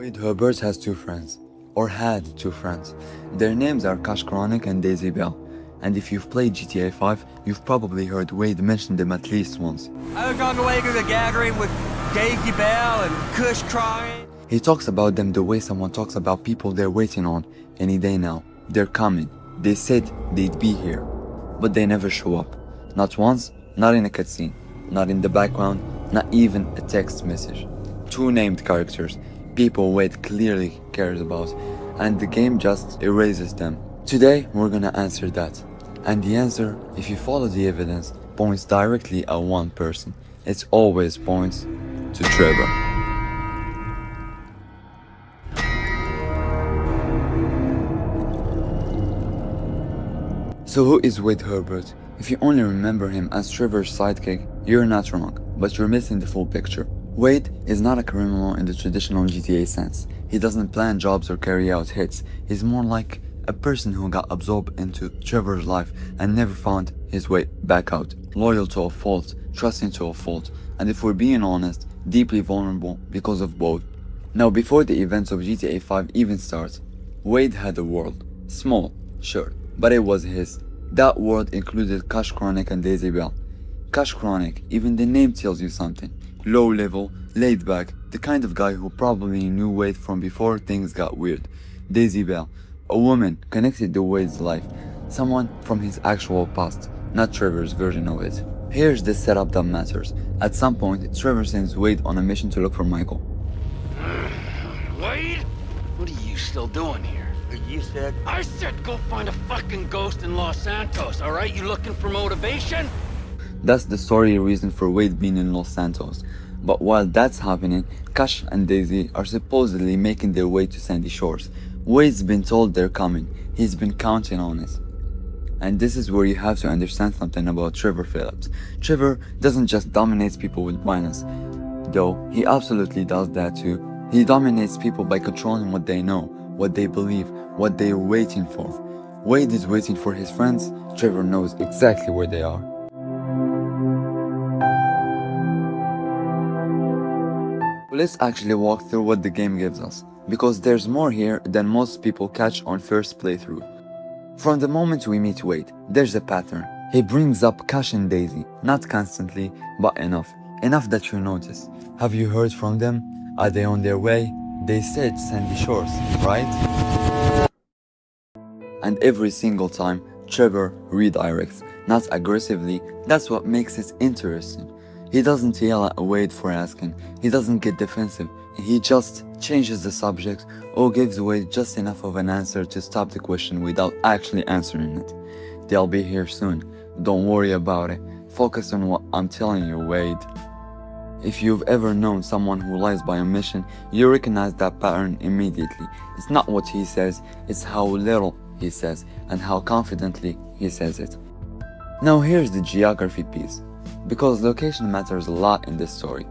Wade Hebert has two friends, or had two friends. Their names are Kush-Chronic and Daisy Bell. And if you've played GTA 5, you've probably heard Wade mention them at least once. I was on the way to the gathering with Daisy Bell and Kush-Chronic. He talks about them the way someone talks about people they're waiting on any day now. They're coming. They said they'd be here, but they never show up. Not once, not in a cutscene, not in the background, not even a text message. Two named characters, people Wade clearly cares about, and the game just erases them. Today, we're gonna answer that. And the answer, if you follow the evidence, points directly at one person. It always points to Trevor. So who is Wade Hebert? If you only remember him as Trevor's sidekick, you're not wrong, but you're missing the full picture. Wade is not a criminal in the traditional GTA sense. He doesn't plan jobs or carry out hits. He's more like a person who got absorbed into Trevor's life and never found his way back out. Loyal to a fault, trusting to a fault, and if we're being honest, deeply vulnerable because of both. Now, before the events of GTA 5 even start, Wade had a world. Small, sure, but it was his. That world included Kush-Chronic and Daisy Bell. Kush-Chronic, even the name tells you something. Low level, laid back, the kind of guy who probably knew Wade from before things got weird. Daisy Bell, a woman connected to Wade's life, someone from his actual past, not Trevor's version of it. Here's the setup that matters. At some point, Trevor sends Wade on a mission to look for Michael. Wade? What are you still doing here? You said... I said go find a fucking ghost in Los Santos, alright? You looking for motivation? That's the story reason for Wade being in Los Santos. But while that's happening, Kush and Daisy are supposedly making their way to Sandy Shores. Wade's been told they're coming. He's been counting on it. And this is where you have to understand something about Trevor Philips. Trevor doesn't just dominate people with violence, though he absolutely does that too. He dominates people by controlling what they know, what they believe, what they're waiting for. Wade is waiting for his friends. Trevor knows exactly where they are. Let's actually walk through what the game gives us, because there's more here than most people catch on first playthrough. From the moment we meet Wade, there's a pattern. He brings up Kush and Daisy, not constantly, but enough. Enough that you notice. Have you heard from them? Are they on their way? They said Sandy Shores, right? And every single time, Trevor redirects, not aggressively. That's what makes it interesting. He doesn't yell at Wade for asking. He doesn't get defensive. He just changes the subject or gives Wade just enough of an answer to stop the question without actually answering it. They'll be here soon. Don't worry about it. Focus on what I'm telling you, Wade. If you've ever known someone who lies by omission, you recognize that pattern immediately. It's not what he says, it's how little he says and how confidently he says it. Now here's the geography piece, because location matters a lot in this story.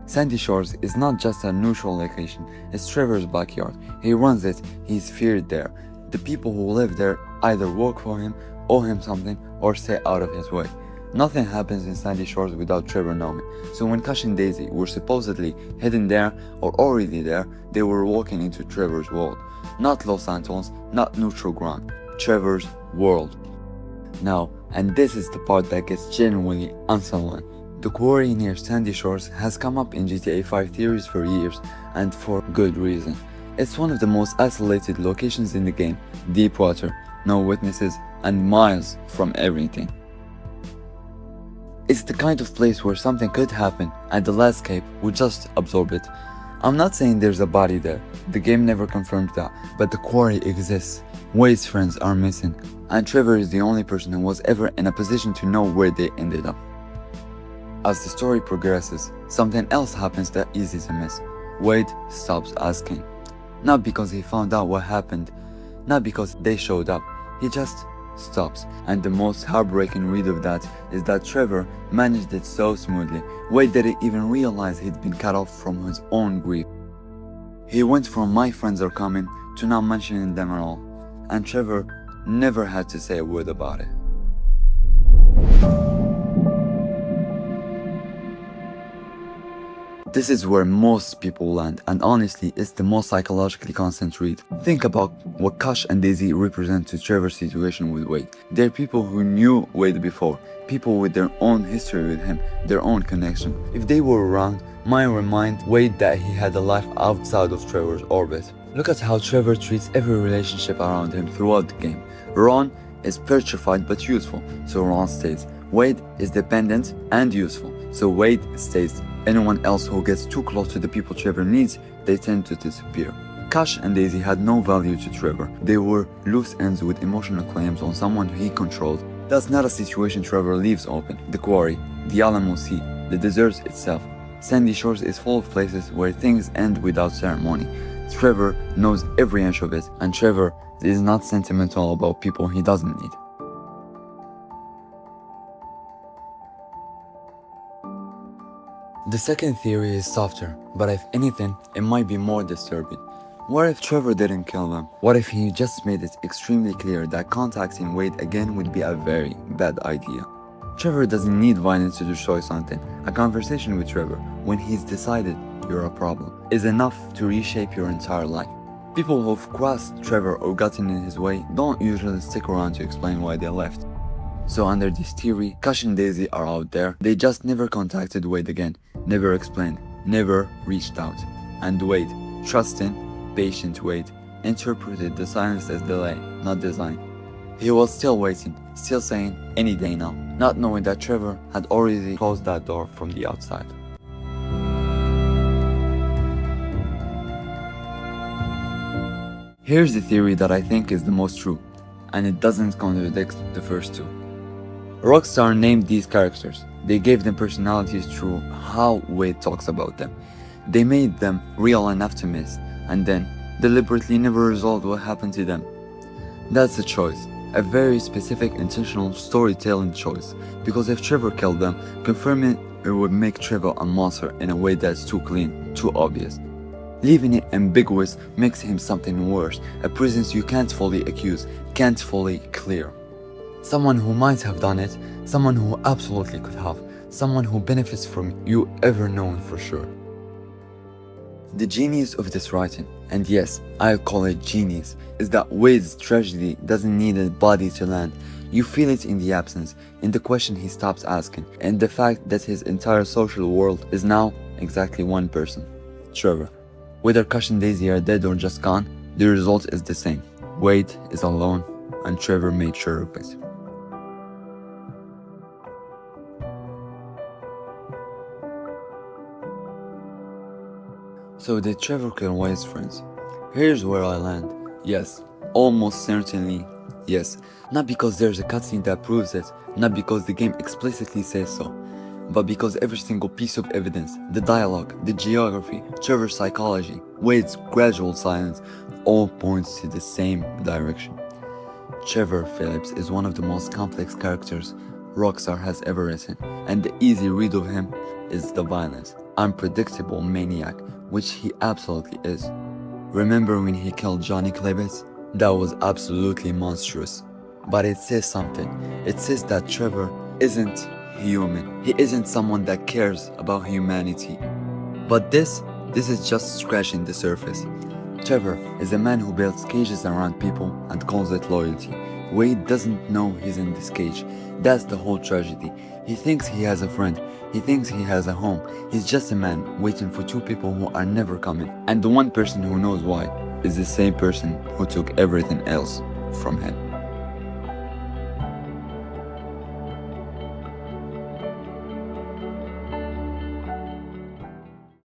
Sandy Shores is not just a neutral location, it's Trevor's backyard. He runs it, he's feared there. The people who live there either work for him, owe him something, or stay out of his way. Nothing happens in Sandy Shores without Trevor knowing. So when Kush and Daisy were supposedly heading there or already there, they were walking into Trevor's world. Not Los Santos, not neutral ground. Trevor's world. Now, and this is the part that gets genuinely unsettling. The quarry near Sandy Shores has come up in GTA 5 theories for years, and for good reason. It's one of the most isolated locations in the game, deep water, no witnesses, and miles from everything. It's the kind of place where something could happen and the landscape would just absorb it. I'm not saying there's a body there, the game never confirmed that, but the quarry exists. Wade's friends are missing, and Trevor is the only person who was ever in a position to know where they ended up. As the story progresses, something else happens that easy to miss. Wade stops asking. Not because he found out what happened, not because they showed up, he just stops. And the most heartbreaking read of that is that Trevor managed it so smoothly, Wade didn't even realize he'd been cut off from his own grief. He went from "my friends are coming" to not mentioning them at all, and Trevor never had to say a word about it. This is where most people land, and honestly, it's the most psychologically constant read. Think about what Kush and Daisy represent to Trevor's situation with Wade. They're people who knew Wade before, people with their own history with him, their own connection. If they were around, might remind Wade that he had a life outside of Trevor's orbit. Look at how Trevor treats every relationship around him throughout the game. Ron is petrified but useful, so Ron stays. Wade is dependent and useful, so Wade stays. Anyone else who gets too close to the people Trevor needs, they tend to disappear. Kush and Daisy had no value to Trevor. They were loose ends with emotional claims on someone he controlled. That's not a situation Trevor leaves open. The quarry, the Alamo Sea, the deserts itself. Sandy Shores is full of places where things end without ceremony. Trevor knows every inch of it, and Trevor is not sentimental about people he doesn't need. The second theory is softer, but if anything, it might be more disturbing. What if Trevor didn't kill them? What if he just made it extremely clear that contacting Wade again would be a very bad idea? Trevor doesn't need violence to destroy something. A conversation with Trevor, when he's decided you're a problem, is enough to reshape your entire life. People who've crossed Trevor or gotten in his way don't usually stick around to explain why they left. So under this theory, Kush and Daisy are out there. They just never contacted Wade again, never explained, never reached out. And Wade, trusting, patient Wade, interpreted the silence as delay, not design. He was still waiting, still saying, any day now, not knowing that Trevor had already closed that door from the outside. Here's the theory that I think is the most true, and it doesn't contradict the first two. Rockstar named these characters. They gave them personalities through how Wade talks about them. They made them real enough to miss, and then deliberately never resolved what happened to them. That's a choice, a very specific intentional storytelling choice, because if Trevor killed them, confirming it would make Trevor a monster in a way that's too clean, too obvious. Leaving it ambiguous makes him something worse, a presence you can't fully accuse, can't fully clear. Someone who might have done it, someone who absolutely could have, someone who benefits from you ever known for sure. The genius of this writing, and yes, I call it genius, is that Wade's tragedy doesn't need a body to land. You feel it in the absence, in the question he stops asking, and the fact that his entire social world is now exactly one person, Trevor. Whether Kush and Daisy are dead or just gone, the result is the same. Wade is alone, and Trevor made sure of it. So did Trevor kill Wade's friends? Here's where I land. Yes, almost certainly yes. Not because there's a cutscene that proves it, not because the game explicitly says so, but because every single piece of evidence, the dialogue, the geography, Trevor's psychology, Wade's gradual silence, all points to the same direction. Trevor Philips is one of the most complex characters Rockstar has ever written, and the easy read of him is the violence, unpredictable maniac, which he absolutely is. Remember when he killed Johnny Klebitz? That was absolutely monstrous. But it says something. It says that Trevor isn't human. He isn't someone that cares about humanity. But this is just scratching the surface. Trevor is a man who builds cages around people and calls it loyalty. Wade doesn't know he's in this cage. That's the whole tragedy. He thinks he has a friend. He thinks he has a home. He's just a man waiting for two people who are never coming. And the one person who knows why is the same person who took everything else from him.